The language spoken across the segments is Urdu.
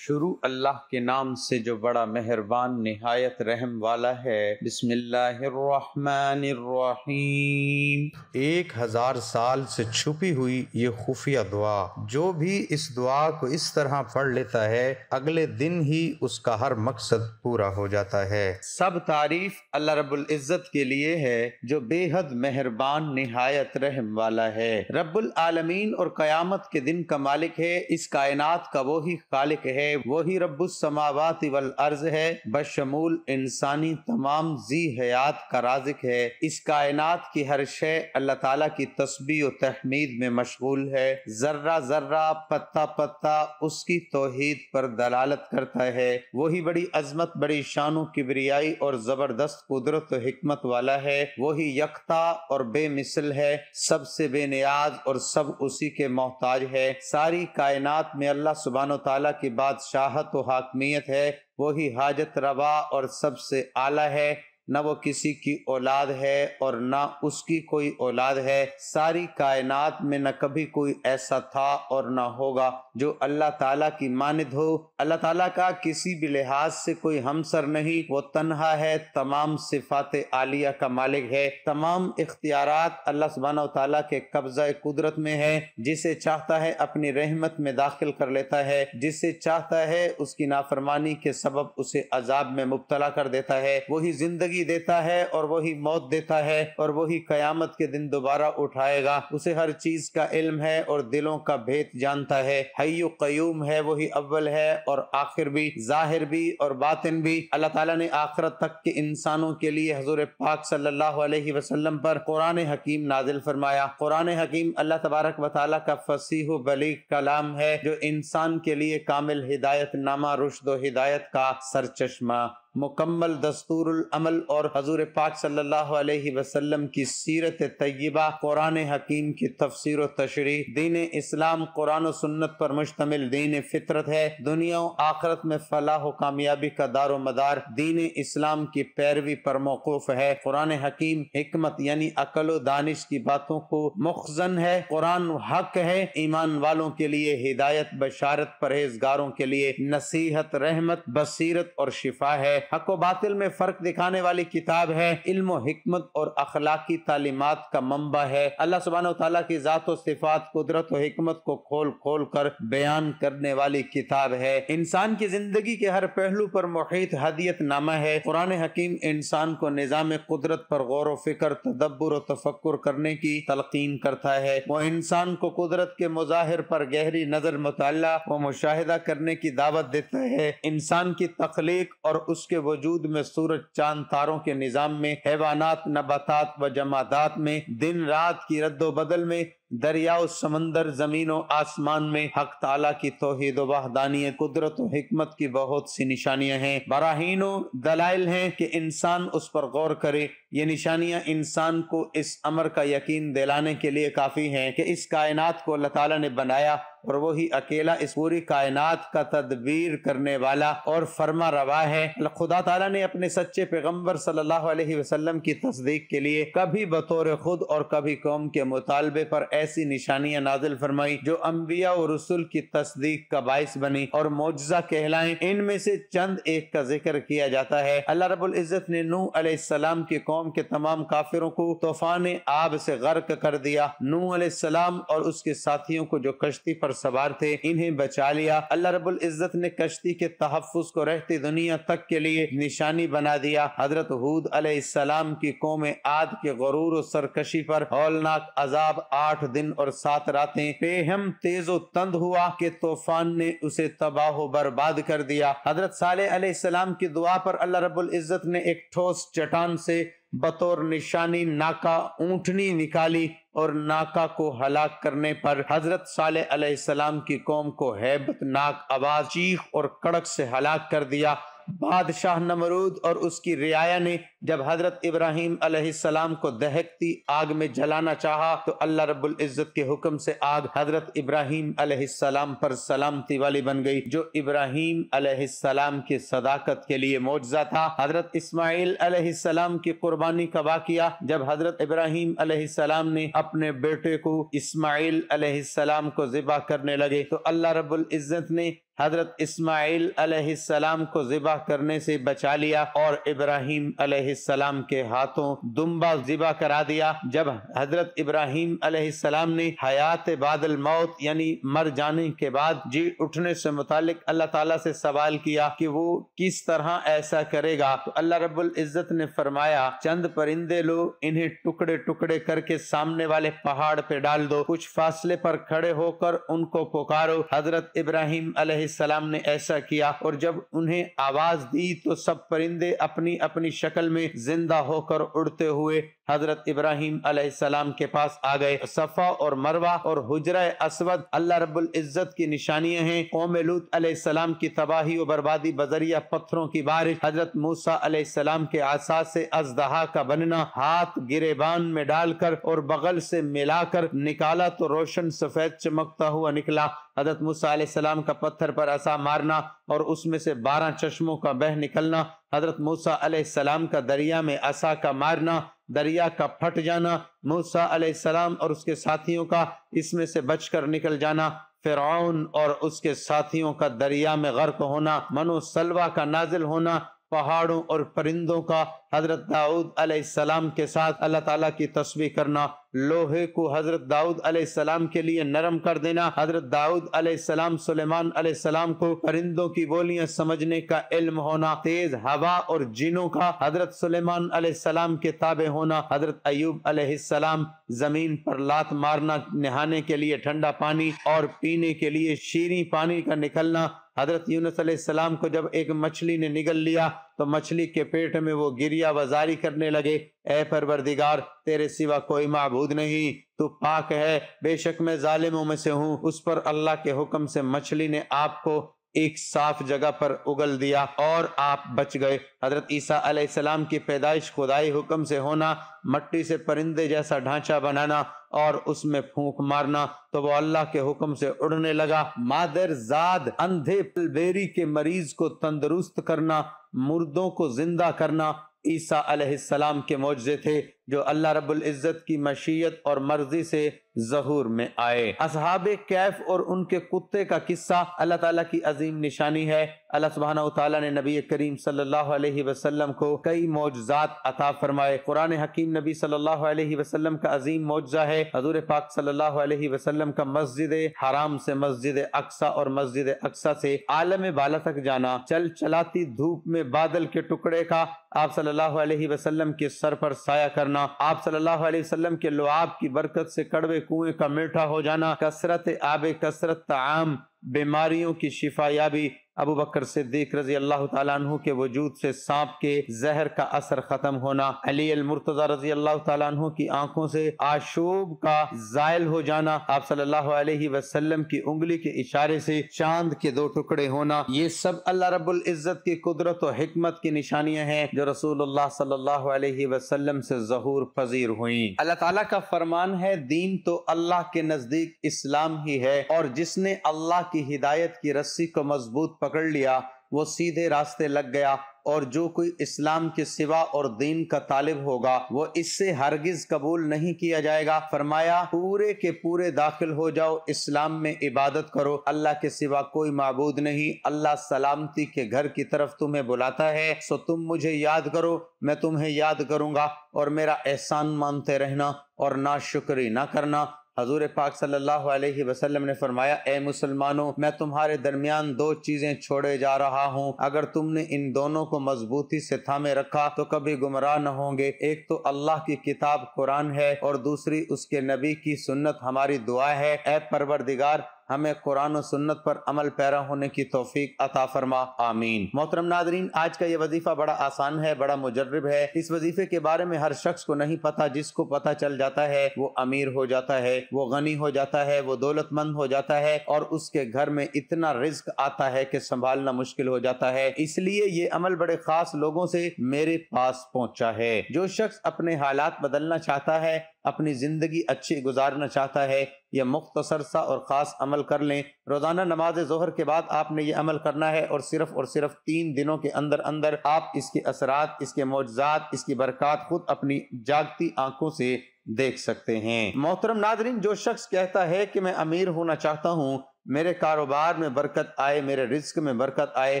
شروع اللہ کے نام سے جو بڑا مہربان نہایت رحم والا ہے۔ بسم اللہ الرحمن الرحیم۔ 1000 سال سے چھپی ہوئی یہ خفیہ دعا، جو بھی اس دعا کو اس طرح پڑھ لیتا ہے اگلے دن ہی اس کا ہر مقصد پورا ہو جاتا ہے۔ سب تعریف اللہ رب العزت کے لیے ہے جو بے حد مہربان نہایت رحم والا ہے۔ رب العالمین اور قیامت کے دن کا مالک ہے، اس کائنات کا وہی خالق ہے، وہی رب السماوات والارض ہے، بشمول انسانی تمام ذی حیات کا رازق ہے۔ اس کائنات کی ہر شے اللہ تعالیٰ کی تسبیح و تحمید میں مشغول ہے، ذرہ ذرہ پتا پتا اس کی توحید پر دلالت کرتا ہے۔ وہی بڑی عظمت، بڑی شان و کبریائی اور زبردست قدرت و حکمت والا ہے، وہی یکتا اور بے مثل ہے، سب سے بے نیاز اور سب اسی کے محتاج ہے۔ ساری کائنات میں اللہ سبحانہ و تعالیٰ کی بادشاہت و حاکمیت ہے، وہی حاجت روا اور سب سے اعلیٰ ہے، نہ وہ کسی کی اولاد ہے اور نہ اس کی کوئی اولاد ہے۔ ساری کائنات میں نہ کبھی کوئی ایسا تھا اور نہ ہوگا جو اللہ تعالیٰ کی مانند ہو۔ اللہ تعالیٰ کا کسی بھی لحاظ سے کوئی ہمسر نہیں، وہ تنہا ہے، تمام صفات عالیہ کا مالک ہے، تمام اختیارات اللہ سبحانہ و تعالیٰ کے قبضہ قدرت میں ہے، جسے چاہتا ہے اپنی رحمت میں داخل کر لیتا ہے، جسے چاہتا ہے اس کی نافرمانی کے سبب اسے عذاب میں مبتلا کر دیتا ہے۔ وہی زندگی دیتا ہے اور وہی موت دیتا ہے اور وہی قیامت کے دن دوبارہ اٹھائے گا۔ اسے ہر چیز کا علم ہے اور دلوں کا بھید جانتا ہے، حی و قیوم ہے، وہی اول ہے اور آخر بھی، ظاہر بھی اور باطن بھی۔ اللہ تعالیٰ نے آخرت تک کے انسانوں کے لیے حضور پاک صلی اللہ علیہ وسلم پر قرآن حکیم نازل فرمایا۔ قرآن حکیم اللہ تبارک و تعالیٰ کا فصیح و بلیغ کلام ہے، جو انسان کے لیے کامل ہدایت نامہ، رشد و ہدایت کا سرچشمہ، مکمل دستور العمل اور حضور پاک صلی اللہ علیہ وسلم کی سیرت طیبہ، قرآن حکیم کی تفسیر و تشریح۔ دین اسلام قرآن و سنت پر مشتمل دین فطرت ہے، دنیا و آخرت میں فلاح و کامیابی کا دار و مدار دین اسلام کی پیروی پر موقوف ہے۔ قرآن حکیم حکمت یعنی عقل و دانش کی باتوں کو مخزن ہے، قرآن حق ہے، ایمان والوں کے لیے ہدایت، بشارت، پرہیزگاروں کے لیے نصیحت، رحمت، بصیرت اور شفا ہے، حق و باطل میں فرق دکھانے والی کتاب ہے، علم و حکمت اور اخلاقی تعلیمات کا منبع ہے، اللہ سبحانہ و تعالیٰ کی ذات و صفات، قدرت و حکمت کو کھول کھول کر بیان کرنے والی کتاب ہے، انسان کی زندگی کے ہر پہلو پر محیط ہدیت نامہ ہے۔ قرآن حکیم انسان کو نظام قدرت پر غور و فکر، تدبر و تفکر کرنے کی تلقین کرتا ہے، وہ انسان کو قدرت کے مظاہر پر گہری نظر، مطالعہ و مشاہدہ کرنے کی دعوت دیتا ہے، انسان کی تخلیق اور اس کے وجود میں، سورج چاند تاروں کے نظام میں، حیوانات، نباتات و جمادات میں، دن رات کی رد و بدل میں، دریا و سمندر، زمین و آسمان میں حق تعالیٰ کی توحید و وحدانیت، قدرت و حکمت کی بہت سی نشانیاں ہیں، براہین و دلائل ہیں کہ انسان اس پر غور کرے۔ یہ نشانیاں انسان کو اس امر کا یقین دلانے کے لیے کافی ہیں کہ اس کائنات کو اللہ تعالیٰ نے بنایا اور وہی اکیلا اس پوری کائنات کا تدبیر کرنے والا اور فرما روا ہے۔ خدا تعالیٰ نے اپنے سچے پیغمبر صلی اللہ علیہ وسلم کی تصدیق کے لیے کبھی بطور خود اور کبھی قوم کے مطالبے پر ایسی نشانیاں نازل فرمائی جو انبیاء و رسول کی تصدیق کا باعث بنی اور معجزہ کہلائیں۔ ان میں سے چند ایک کا ذکر کیا جاتا ہے۔ اللہ رب العزت نے نوح علیہ السلام کی قوم کے تمام کافروں کو طوفان آب سے غرق کر دیا۔ نوح علیہ السلام اور اس کے ساتھیوں کو جو کشتی پر سوار تھے انہیں بچا لیا۔ اللہ رب العزت نے کشتی کے تحفظ کو رہتی دنیا تک کے لیے نشانی بنا دیا۔ حضرت ہود علیہ السلام کی قوم عاد کے غرور و سرکشی پر ہولناک عذاب 8 دن اور 7 راتیں بےہم تیز و تند ہوا کہ طوفان نے اسے تباہ و برباد کر دیا۔ حضرت صالح علیہ السلام کی دعا پر اللہ رب العزت نے ایک ٹھوس چٹان سے بطور نشانی ناکا اونٹنی نکالی اور ناکا کو ہلاک کرنے پر حضرت صالح علیہ السلام کی قوم کو ہیبت ناک آواز، چیخ اور کڑک سے ہلاک کر دیا۔ بادشاہ نمرود اور اس کی رعایا نے جب حضرت ابراہیم علیہ السلام کو دہکتی آگ میں جلانا چاہا تو اللہ رب العزت کے حکم سے آگ حضرت ابراہیم علیہ السلام پر سلامتی والی بن گئی، جو ابراہیم علیہ السلام کی صداقت کے لیے معجزہ تھا۔ حضرت اسماعیل علیہ السلام کی قربانی کا واقعہ، جب حضرت ابراہیم علیہ السلام نے اپنے بیٹے کو اسماعیل علیہ السلام کو ذبح کرنے لگے تو اللہ رب العزت نے حضرت اسماعیل علیہ السلام کو ذبح کرنے سے بچا لیا اور ابراہیم علیہ السلام کے ہاتھوں دمبا ذبح کرا دیا۔ جب حضرت ابراہیم علیہ السلام نے حیات بعد الموت یعنی مر جانے کے بعد جی اٹھنے سے متعلق اللہ تعالیٰ سے سوال کیا کہ وہ کس طرح ایسا کرے گا، تو اللہ رب العزت نے فرمایا چند پرندے لو، انہیں ٹکڑے ٹکڑے کر کے سامنے والے پہاڑ پہ ڈال دو، کچھ فاصلے پر کھڑے ہو کر ان کو پکارو۔ حضرت ابراہیم علیہ السلام نے ایسا کیا اور جب انہیں آواز دی تو سب پرندے اپنی اپنی شکل میں زندہ ہو کر اڑتے ہوئے حضرت ابراہیم علیہ السلام کے پاس آ گئے۔ صفا اور مروہ اور حجرہ اسود اللہ رب العزت کی نشانیاں ہیں۔ قوم لوط علیہ السلام کی تباہی و بربادی بذریعہ پتھروں کی بارش، حضرت موسیٰ علیہ السلام کے عصا سے اژدہا کا بننا، ہاتھ گریبان میں ڈال کر اور بغل سے ملا کر نکالا تو روشن سفید چمکتا ہوا نکلا، حضرت موسیٰ علیہ السلام کا پتھر پر عصا مارنا اور اس میں سے 12 چشموں کا بہ نکلنا، حضرت موسیٰ علیہ السلام کا دریا میں عصا کا مارنا، دریا کا پھٹ جانا، موسیٰ علیہ السلام اور اس کے ساتھیوں کا اس میں سے بچ کر نکل جانا، فرعون اور اس کے ساتھیوں کا دریا میں غرق ہونا، من و سلوہ کا نازل ہونا، پہاڑوں اور پرندوں کا حضرت داؤد علیہ السلام کے ساتھ اللہ تعالیٰ کی تسبیح کرنا، لوہے کو حضرت داؤد علیہ السلام کے لیے نرم کر دینا، حضرت داؤد علیہ السلام سلیمان علیہ السلام کو پرندوں کی بولیاں سمجھنے کا علم ہونا، تیز ہوا اور جنوں کا حضرت سلیمان علیہ السلام کے تابع ہونا، حضرت ایوب علیہ السلام زمین پر لات مارنا، نہانے کے لیے ٹھنڈا پانی اور پینے کے لیے شیریں پانی کا نکلنا، حضرت یونس علیہ السلام کو جب ایک مچھلی نے نگل لیا تو مچھلی کے پیٹ میں وہ گریہ وزاری کرنے لگے، اے پروردگار تیرے سوا کوئی معبود نہیں، تو پاک ہے، بے شک میں ظالموں میں سے ہوں۔ اس پر اللہ کے حکم سے مچھلی نے آپ کو ایک صاف جگہ پر اگل دیا اور آپ بچ گئے۔ حضرت عیسیٰ علیہ السلام کی پیدائش خدائی حکم سے ہونا، مٹی سے پرندے جیسا ڈھانچہ بنانا اور اس میں پھونک مارنا تو وہ اللہ کے حکم سے اڑنے لگا، مادر زاد اندھے پلبیری کے مریض کو تندرست کرنا، مردوں کو زندہ کرنا عیسیٰ علیہ السلام کے معجزے تھے جو اللہ رب العزت کی مشیت اور مرضی سے ظہور میں آئے۔ اصحاب کہف اور ان کے کتے کا قصہ اللہ تعالیٰ کی عظیم نشانی ہے۔ اللہ سبحانہ وتعالیٰ نے نبی کریم صلی اللہ علیہ وسلم کو کئی معجزات عطا فرمائے۔ قرآن حکیم نبی صلی اللہ علیہ وسلم کا عظیم معجزہ ہے۔ حضور پاک صلی اللہ علیہ وسلم کا مسجد حرام سے مسجد اقصی اور مسجد اقصی سے عالم بالا تک جانا، چل چلاتی دھوپ میں بادل کے ٹکڑے کا آپ صلی اللہ علیہ وسلم کے سر پر سایہ کرنا، آپ صلی اللہ علیہ وسلم کے لعاب کی برکت سے کڑوے کنویں کا میٹھا ہو جانا، کثرت آب، کثرت طعام، بیماریوں کی شفا یابی، ابو بکر صدیق رضی اللہ تعالیٰ عنہ کے وجود سے سانپ کے زہر کا اثر ختم ہونا، علی المرتضی رضی اللہ تعالیٰ عنہ کی آنکھوں سے آشوب کا زائل ہو جانا، آپ صلی اللہ علیہ وسلم کی انگلی کے اشارے سے چاند کے 2 ٹکڑے ہونا، یہ سب اللہ رب العزت کی قدرت و حکمت کی نشانیاں ہیں جو رسول اللہ صلی اللہ علیہ وسلم سے ظہور پذیر ہوئیں۔ اللہ تعالیٰ کا فرمان ہے، دین تو اللہ کے نزدیک اسلام ہی ہے، اور جس نے اللہ کی ہدایت کی رسی کو مضبوط پکڑ لیا وہ سیدھے راستے لگ گیا، اور جو کوئی اسلام کے سوا اور دین کا طالب ہوگا وہ اس سے ہرگز قبول نہیں کیا جائے گا۔ فرمایا پورے کے پورے داخل ہو جاؤ، اسلام میں عبادت کرو، اللہ کے سوا کوئی معبود نہیں، اللہ سلامتی کے گھر کی طرف تمہیں بلاتا ہے، سو تم مجھے یاد کرو، میں تمہیں یاد کروں گا، اور میرا احسان مانتے رہنا اور ناشکری نہ کرنا۔ حضور پاک صلی اللہ علیہ وسلم نے فرمایا، اے مسلمانوں، میں تمہارے درمیان 2 چیزیں چھوڑے جا رہا ہوں، اگر تم نے ان دونوں کو مضبوطی سے تھامے رکھا تو کبھی گمراہ نہ ہوں گے۔ ایک تو اللہ کی کتاب قرآن ہے اور دوسری اس کے نبی کی سنت ہماری دعا ہے، اے پروردگار ہمیں قرآن و سنت پر عمل پیرا ہونے کی توفیق عطا فرما، آمین۔ محترم ناظرین، آج کا یہ وظیفہ بڑا آسان ہے، بڑا مجرب ہے۔ اس وظیفے کے بارے میں ہر شخص کو نہیں پتا، جس کو پتا چل جاتا ہے وہ امیر ہو جاتا ہے، وہ غنی ہو جاتا ہے، وہ دولت مند ہو جاتا ہے، اور اس کے گھر میں اتنا رزق آتا ہے کہ سنبھالنا مشکل ہو جاتا ہے۔ اس لیے یہ عمل بڑے خاص لوگوں سے میرے پاس پہنچا ہے۔ جو شخص اپنے حالات بدلنا چاہتا ہے، اپنی زندگی اچھی گزارنا چاہتا ہے، یہ مختصر سا اور خاص عمل کر لیں۔ روزانہ نماز ظہر کے بعد آپ نے یہ عمل کرنا ہے، اور صرف 3 دنوں کے اندر آپ اس کے اثرات، اس کے معجزات، اس کی برکات خود اپنی جاگتی آنکھوں سے دیکھ سکتے ہیں۔ محترم ناظرین، جو شخص کہتا ہے کہ میں امیر ہونا چاہتا ہوں میرے کاروبار میں برکت آئے، میرے رزق میں برکت آئے،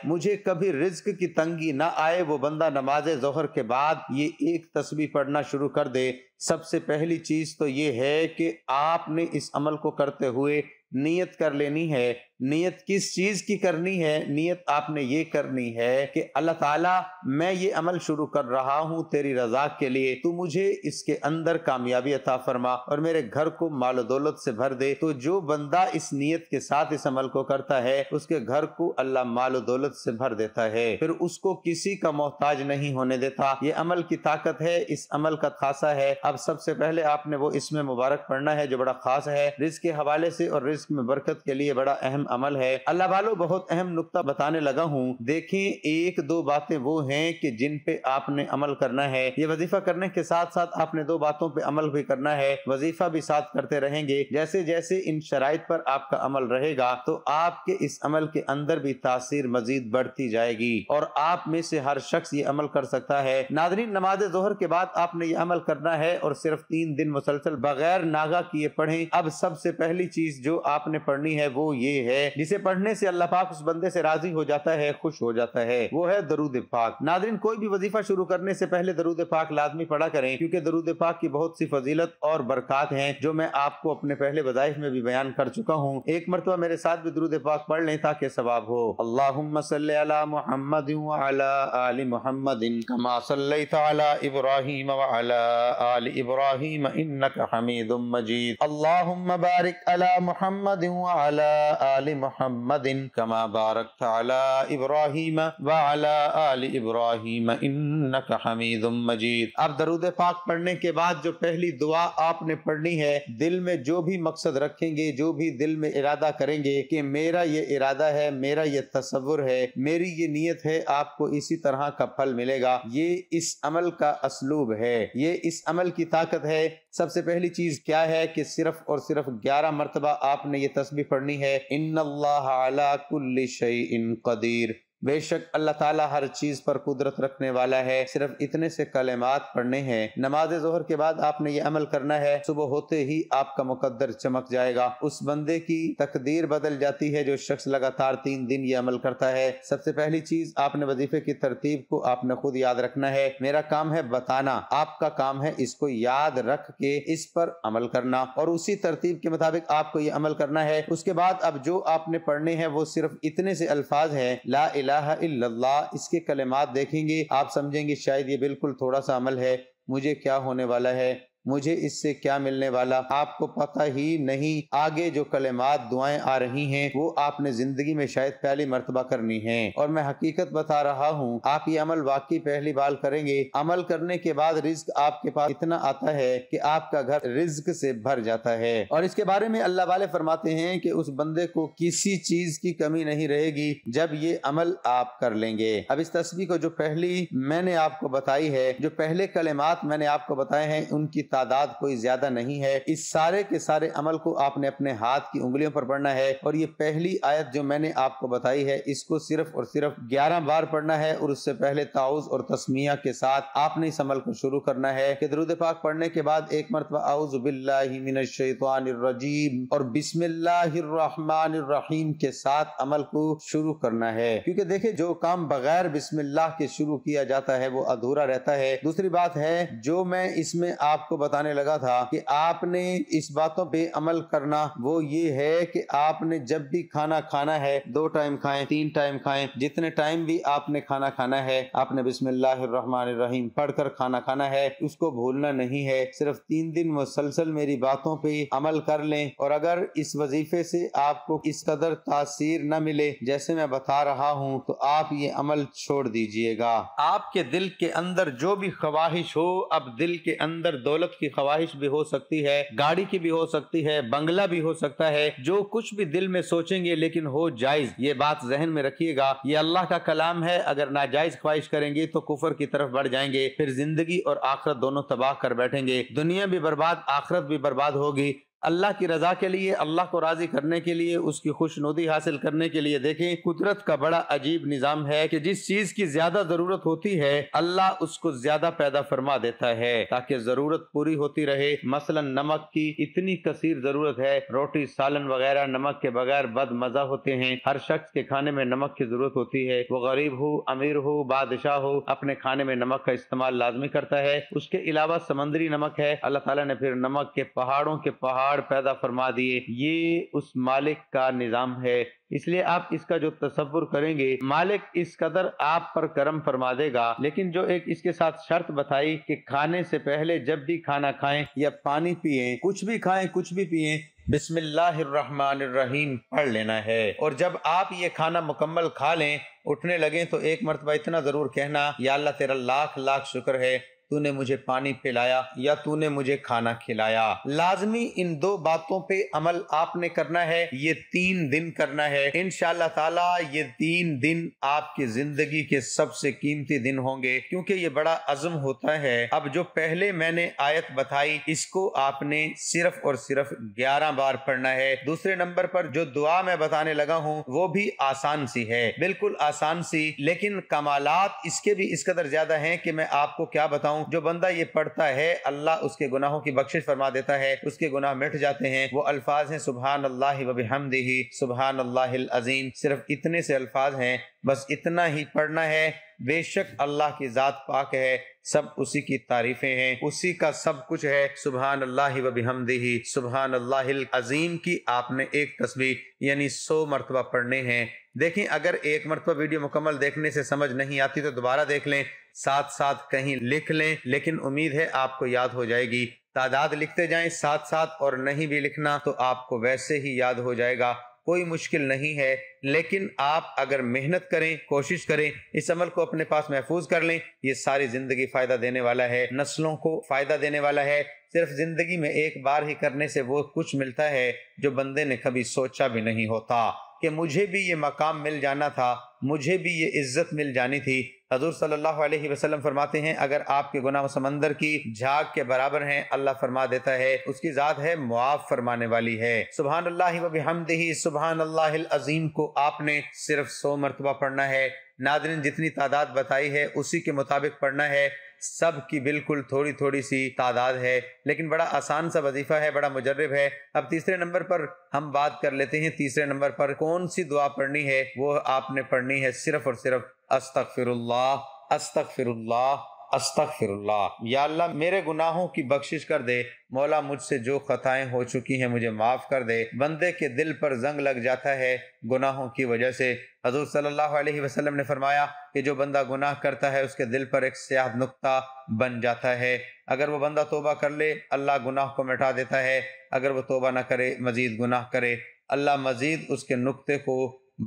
مجھے کبھی رزق کی تنگی نہ آئے، وہ بندہ نماز ظہر کے بعد یہ ایک تسبیح پڑھنا شروع کر دے۔ سب سے پہلی چیز تو یہ ہے کہ آپ نے اس عمل کو کرتے ہوئے نیت کر لینی ہے۔ نیت کس چیز کی کرنی ہے؟ نیت آپ نے یہ کرنی ہے کہ اللہ تعالیٰ میں یہ عمل شروع کر رہا ہوں تیری رضا کے لیے، تو مجھے اس کے اندر کامیابی عطا فرما اور میرے گھر کو مال و دولت سے بھر دے۔ تو جو بندہ اس نیت کے ساتھ اس عمل کو کرتا ہے اس کے گھر کو اللہ مال و دولت سے بھر دیتا ہے، پھر اس کو کسی کا محتاج نہیں ہونے دیتا۔ یہ عمل کی طاقت ہے، اس عمل کا خاصہ ہے۔ اب سب سے پہلے آپ نے وہ اسم مبارک پڑھنا ہے جو بڑا خاص ہے، رزق کے حوالے سے اور رزق میں برکت کے لیے بڑا اہم عمل ہے۔ اللہ والو بہت اہم نقطہ بتانے لگا ہوں، دیکھیں ایک دو باتیں وہ ہیں کہ جن پہ آپ نے عمل کرنا ہے۔ یہ وظیفہ کرنے کے ساتھ ساتھ آپ نے دو باتوں پہ عمل بھی کرنا ہے، وظیفہ بھی ساتھ کرتے رہیں گے۔ جیسے جیسے ان شرائط پر آپ کا عمل رہے گا تو آپ کے اس عمل کے اندر بھی تاثیر مزید بڑھتی جائے گی اور آپ میں سے ہر شخص یہ عمل کر سکتا ہے۔ ناظرین، نماز ظہر کے بعد آپ نے یہ عمل کرنا ہے اور صرف 3 دن مسلسل بغیر ناغہ کیے پڑھیں۔ اب سب سے پہلی چیز جو آپ نے پڑھنی ہے وہ یہ ہے، جسے پڑھنے سے اللہ پاک اس بندے سے راضی ہو جاتا ہے، خوش ہو جاتا ہے، وہ ہے درود پاک۔ ناظرین، کوئی بھی وظیفہ شروع کرنے سے پہلے درود پاک لازمی پڑھا کریں، کیونکہ درود پاک کی بہت سی فضیلت اور برکات ہیں جو میں آپ کو اپنے پہلے وظائف میں بھی بیان کر چکا ہوں۔ ایک مرتبہ میرے ساتھ بھی درود پاک پڑھ لیں تاکہ ثواب ہو۔ اللہم صلی علی محمد وعلی آل محمد کما صلیت علی ابراہیم وعلی آل ابراہیم انک حمید مجید۔ اللہم بارک علی محمد وعلی آل محمد کما بارکت علی ابراہیم وعلی آل ابراہیم انک حمید مجید۔ اب درود پاک پڑھنے کے بعد جو پہلی دعا آپ نے پڑھنی ہے، دل میں جو بھی مقصد رکھیں گے، جو بھی دل میں ارادہ کریں گے کہ میرا یہ ارادہ ہے، میرا یہ تصور ہے، میری یہ نیت ہے، آپ کو اسی طرح کا پھل ملے گا۔ یہ اس عمل کا اسلوب ہے، یہ اس عمل کی طاقت ہے۔ سب سے پہلی چیز کیا ہے کہ صرف اور صرف 11 مرتبہ آپ نے یہ تسبیح پڑھنی ہے، ان اللہ علی کل شیء قدیر، بے شک اللہ تعالیٰ ہر چیز پر قدرت رکھنے والا ہے۔ صرف اتنے سے کلمات پڑھنے ہیں۔ نماز ظہر کے بعد آپ نے یہ عمل کرنا ہے، صبح ہوتے ہی آپ کا مقدر چمک جائے گا، اس بندے کی تقدیر بدل جاتی ہے جو شخص لگاتار 3 دن یہ عمل کرتا ہے۔ سب سے پہلی چیز آپ نے وظیفے کی ترتیب کو آپ نے خود یاد رکھنا ہے، میرا کام ہے بتانا، آپ کا کام ہے اس کو یاد رکھ کے اس پر عمل کرنا اور اسی ترتیب کے مطابق آپ کو یہ عمل کرنا ہے۔ اس کے بعد اب جو آپ نے پڑھنے ہیں وہ صرف اتنے سے الفاظ ہیں، لا الہ الا اللہ۔ اس کے کلمات دیکھیں گے، آپ سمجھیں گے شاید یہ بالکل تھوڑا سا عمل ہے، مجھے کیا ہونے والا ہے، مجھے اس سے کیا ملنے والا، آپ کو پتہ ہی نہیں۔ آگے جو کلمات دعائیں آ رہی ہیں وہ آپ نے زندگی میں شاید پہلی مرتبہ کرنی ہیں، اور میں حقیقت بتا رہا ہوں آپ یہ عمل واقعی پہلی بار کریں گے۔ عمل کرنے کے بعد رزق آپ کے پاس اتنا آتا ہے کہ آپ کا گھر رزق سے بھر جاتا ہے، اور اس کے بارے میں اللہ والے فرماتے ہیں کہ اس بندے کو کسی چیز کی کمی نہیں رہے گی جب یہ عمل آپ کر لیں گے۔ اب اس تسبیح کو جو پہلی میں نے آپ کو بتائی ہے، جو پہلے کلمات میں نے آپ کو بتائے ہیں، ان کی تعداد کوئی زیادہ نہیں ہے۔ اس سارے کے سارے عمل کو آپ نے اپنے ہاتھ کی انگلیوں پر پڑھنا ہے، اور یہ پہلی آیت جو میں نے آپ کو بتائی ہے اس کو صرف اور صرف 11 بار پڑھنا ہے، اور اس سے پہلے تعوذ اور تسمیہ کے ساتھ آپ نے اس عمل کو شروع کرنا ہے کہ درود پاک پڑھنے کے بعد ایک مرتبہ اعوذ باللہ من الشیطان الرجیم اور بسم اللہ الرحمن الرحیم کے ساتھ عمل کو شروع کرنا ہے، کیونکہ دیکھیں جو کام بغیر بسم اللہ کے شروع کیا جاتا ہے وہ ادھورا رہتا ہے۔ دوسری بات ہے جو میں اس میں آپ کو بتانے لگا تھا کہ آپ نے اس باتوں پہ عمل کرنا، وہ یہ ہے کہ آپ نے جب بھی کھانا کھانا ہے 2 ٹائم کھائیں، 3 ٹائم کھائیں، جتنے ٹائم بھی آپ نے کھانا کھانا ہے آپ نے بسم اللہ الرحمن الرحیم پڑھ کر کھانا کھانا ہے، اس کو بھولنا نہیں ہے۔ صرف 3 دن مسلسل میری باتوں پہ عمل کر لیں، اور اگر اس وظیفے سے آپ کو اس قدر تاثیر نہ ملے جیسے میں بتا رہا ہوں تو آپ یہ عمل چھوڑ دیجئے گا۔ آپ کے دل کے اندر جو بھی خواہش ہو، اب دل کے اندر دولت کی خواہش بھی ہو سکتی ہے، گاڑی کی بھی ہو سکتی ہے، بنگلہ بھی ہو سکتا ہے، جو کچھ بھی دل میں سوچیں گے لیکن ہو جائز، یہ بات ذہن میں رکھیے گا، یہ اللہ کا کلام ہے۔ اگر ناجائز خواہش کریں گے تو کفر کی طرف بڑھ جائیں گے، پھر زندگی اور آخرت دونوں تباہ کر بیٹھیں گے، دنیا بھی برباد، آخرت بھی برباد ہوگی۔ اللہ کی رضا کے لیے، اللہ کو راضی کرنے کے لیے، اس کی خوشنودی حاصل کرنے کے لیے دیکھیں قدرت کا بڑا عجیب نظام ہے کہ جس چیز کی زیادہ ضرورت ہوتی ہے اللہ اس کو زیادہ پیدا فرما دیتا ہے تاکہ ضرورت پوری ہوتی رہے۔ مثلا نمک کی اتنی کثیر ضرورت ہے، روٹی سالن وغیرہ نمک کے بغیر بد مزہ ہوتے ہیں۔ ہر شخص کے کھانے میں نمک کی ضرورت ہوتی ہے، وہ غریب ہو امیر ہو بادشاہ ہو اپنے کھانے میں نمک کا استعمال لازمی کرتا ہے۔ اس کے علاوہ سمندری نمک ہے، اللہ تعالیٰ نے پھر نمک کے پہاڑوں کے پہاڑ پیدا فرما دیے۔ یہ اس مالک کا نظام ہے، اس لیے آپ اس کا جو تصور کریں گے مالک اس قدر آپ پر کرم فرما دے گا۔ لیکن جو ایک اس کے ساتھ شرط بتائی کہ کھانے سے پہلے جب بھی کھانا کھائیں یا پانی پئیں، کچھ بھی کھائیں کچھ بھی پئیں، بسم اللہ الرحمن الرحیم پڑھ لینا ہے۔ اور جب آپ یہ کھانا مکمل کھا لیں اٹھنے لگیں تو ایک مرتبہ اتنا ضرور کہنا، یا اللہ تیرا لاکھ لاکھ شکر ہے تو نے مجھے پانی پلایا یا تو نے مجھے کھانا کھلایا۔ لازمی ان دو باتوں پہ عمل آپ نے کرنا ہے، یہ 3 دن کرنا ہے انشاءاللہ تعالی۔ یہ 3 دن آپ کی زندگی کے سب سے قیمتی دن ہوں گے کیونکہ یہ بڑا عزم ہوتا ہے۔ اب جو پہلے میں نے آیت بتائی اس کو آپ نے صرف اور صرف 11 بار پڑھنا ہے۔ دوسرے نمبر پر جو دعا میں بتانے لگا ہوں وہ بھی آسان سی ہے، بالکل آسان سی، لیکن کمالات اس کے بھی اس قدر زیادہ ہیں کہ میں آپ کو کیا بتاؤں۔ جو بندہ یہ پڑھتا ہے اللہ اس کے گناہوں کی بخشش فرما دیتا ہے، اس کے گناہ مٹ جاتے ہیں۔ وہ الفاظ ہیں سبحان اللہ و بحمدہ سبحان اللہ العظیم، صرف اتنے سے الفاظ ہیں، بس اتنا ہی پڑھنا ہے۔ بے شک اللہ کی ذات پاک ہے، سب اسی کی تعریفیں ہیں، اسی کا سب کچھ ہے۔ سبحان اللہ و بحمدہ سبحان اللہ العظیم کی آپ نے ایک تسبیح یعنی 100 مرتبہ پڑھنے ہیں۔ دیکھیں اگر ایک مرتبہ ویڈیو مکمل دیکھنے سے سمجھ نہیں آتی تو دوبارہ دیکھ لیں، ساتھ ساتھ کہیں لکھ لیں، لیکن امید ہے آپ کو یاد ہو جائے گی۔ تعداد لکھتے جائیں ساتھ ساتھ، اور نہیں بھی لکھنا تو آپ کو ویسے ہی یاد ہو جائے گا، کوئی مشکل نہیں ہے۔ لیکن آپ اگر محنت کریں، کوشش کریں، اس عمل کو اپنے پاس محفوظ کر لیں، یہ ساری زندگی فائدہ دینے والا ہے، نسلوں کو فائدہ دینے والا ہے۔ صرف زندگی میں ایک بار ہی کرنے سے وہ کچھ ملتا ہے جو بندے نے کبھی سوچا بھی نہیں ہوتا کہ مجھے بھی یہ مقام مل جانا تھا، مجھے بھی یہ عزت مل جانی تھی۔ حضور صلی اللہ علیہ وسلم فرماتے ہیں اگر آپ کے گناہ سمندر کی جھاگ کے برابر ہیں اللہ فرما دیتا ہے، اس کی ذات ہے معاف فرمانے والی ہے۔ سبحان اللہ و بحمدہ سبحان اللہ العظیم کو آپ نے صرف 100 مرتبہ پڑھنا ہے۔ ناظرین جتنی تعداد بتائی ہے اسی کے مطابق پڑھنا ہے، سب کی بالکل تھوڑی تھوڑی سی تعداد ہے، لیکن بڑا آسان سا وظیفہ ہے، بڑا مجرب ہے۔ اب تیسرے نمبر پر ہم بات کر لیتے ہیں، تیسرے نمبر پر کون سی دعا پڑھنی ہے؟ وہ آپ نے پڑھنی ہے صرف اور صرف استغفر اللہ استغفر اللہ استغفر اللہ۔ یا اللہ میرے گناہوں کی بخشش کر دے، مولا مجھ سے جو خطائیں ہو چکی ہیں مجھے معاف کر دے۔ بندے کے دل پر زنگ لگ جاتا ہے گناہوں کی وجہ سے۔ حضور صلی اللہ علیہ وسلم نے فرمایا کہ جو بندہ گناہ کرتا ہے اس کے دل پر ایک سیاہ نقطہ بن جاتا ہے، اگر وہ بندہ توبہ کر لے اللہ گناہ کو مٹا دیتا ہے، اگر وہ توبہ نہ کرے مزید گناہ کرے اللہ مزید اس کے نقطے کو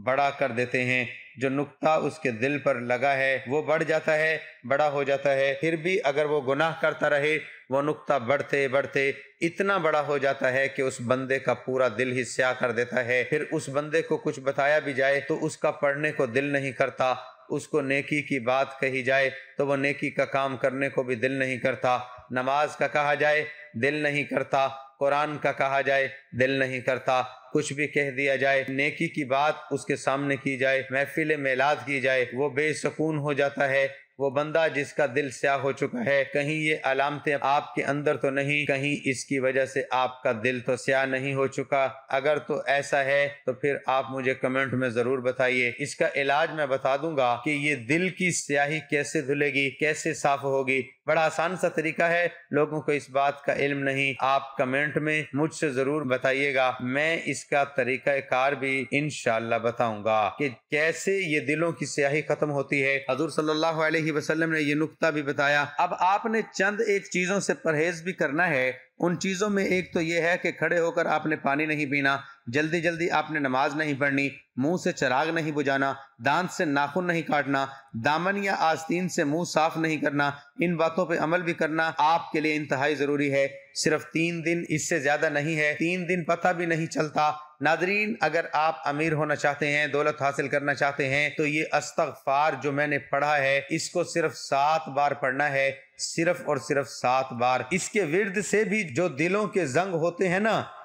بڑا کر دیتے ہیں۔ جو نقطہ اس کے دل پر لگا ہے وہ بڑھ جاتا ہے، بڑا ہو جاتا ہے، پھر بھی اگر وہ گناہ کرتا رہے وہ نقطہ بڑھتے بڑھتے اتنا بڑا ہو جاتا ہے کہ اس بندے کا پورا دل ہی سیاہ کر دیتا ہے۔ پھر اس بندے کو کچھ بتایا بھی جائے تو اس کا پڑھنے کو دل نہیں کرتا، اس کو نیکی کی بات کہی جائے تو وہ نیکی کا کام کرنے کو بھی دل نہیں کرتا، نماز کا کہا جائے دل نہیں کرتا، قرآن کا کہا جائے دل نہیں کرتا، کچھ بھی کہہ دیا جائے، نیکی کی بات اس کے سامنے کی جائے، محفل میلاد کی جائے وہ بے سکون ہو جاتا ہے۔ وہ بندہ جس کا دل سیاہ ہو چکا ہے، کہیں یہ علامتیں آپ کے اندر تو نہیں، کہیں اس کی وجہ سے آپ کا دل تو سیاہ نہیں ہو چکا؟ اگر تو ایسا ہے تو پھر آپ مجھے کمنٹ میں ضرور بتائیے، اس کا علاج میں بتا دوں گا کہ یہ دل کی سیاہی کیسے دھلے گی، کیسے صاف ہوگی۔ بڑا آسان سا طریقہ ہے، لوگوں کو اس بات کا علم نہیں، آپ کمنٹ میں مجھ سے ضرور بتائیے گا، میں اس کا طریقہ کار بھی انشاءاللہ بتاؤں گا کہ کیسے یہ دلوں کی سیاہی ختم ہوتی ہے۔ حضور صلی اللہ علیہ وسلم نے یہ نقطہ بھی بتایا۔ اب آپ نے چند ایک چیزوں سے پرہیز بھی کرنا ہے، ان چیزوں میں ایک تو یہ ہے کہ کھڑے ہو کر آپ نے پانی نہیں پینا، جلدی جلدی آپ نے نماز نہیں پڑھنی، منہ سے چراغ نہیں بجھانا، دانت سے ناخن نہیں کاٹنا، دامن یا آستین سے منہ صاف نہیں کرنا، ان باتوں پہ عمل بھی کرنا آپ کے لیے انتہائی ضروری ہے۔ صرف 3 دن، اس سے زیادہ نہیں ہے، 3 دن پتہ بھی نہیں چلتا۔ ناظرین اگر آپ امیر ہونا چاہتے ہیں، دولت حاصل کرنا چاہتے ہیں تو یہ استغفار جو میں نے پڑھا ہے اس کو صرف 7 بار پڑھنا ہے، صرف اور صرف 7 بار۔ اس کے ورد سے بھی جو دلوں کے زنگ ہوتے ہیں نا